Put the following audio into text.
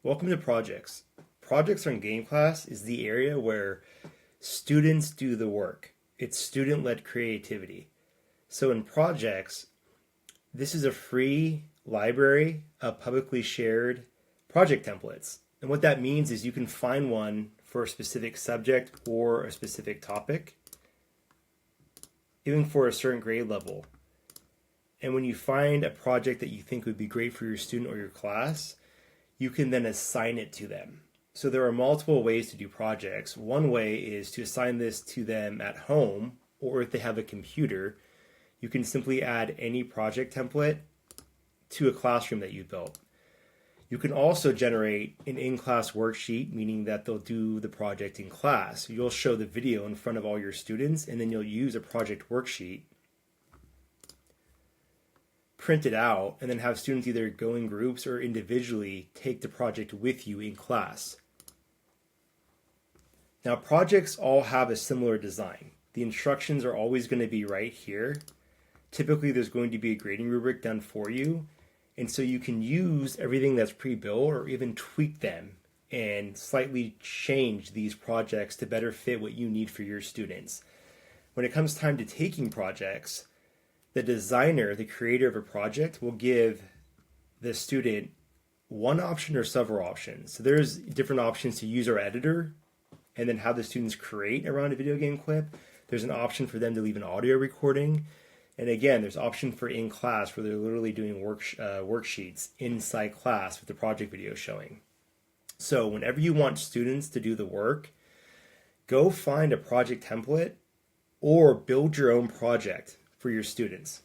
Welcome to projects. Projects on GameClass is the area where students do the work. It's student-led creativity. So in projects, this is a free library of publicly shared project templates. And what that means is you can find one for a specific subject or a specific topic, even for a certain grade level. And when you find a project that you think would be great for your student or your class, you can then assign it to them. So there are multiple ways to do projects. One way is to assign this to them at home, or if they have a computer, you can simply add any project template to a classroom that you built. You can also generate an in-class worksheet, meaning that they'll do the project in class. You'll show the video in front of all your students, and then you'll use a project worksheet, print it out, and then have students either go in groups or individually take the project with you in class. Now, projects all have a similar design. The instructions are always going to be right here. Typically, there's going to be a grading rubric done for you, and so you can use everything that's pre-built or even tweak them and slightly change these projects to better fit what you need for your students. When it comes time to taking projects, the designer, the creator of a project, will give the student one option or several options. So there's different options to use our editor and then have the students create around a video game clip. There's an option for them to leave an audio recording. And again, there's option for in class where they're literally doing worksheets inside class with the project video showing. So whenever you want students to do the work, go find a project template or build your own project for your students.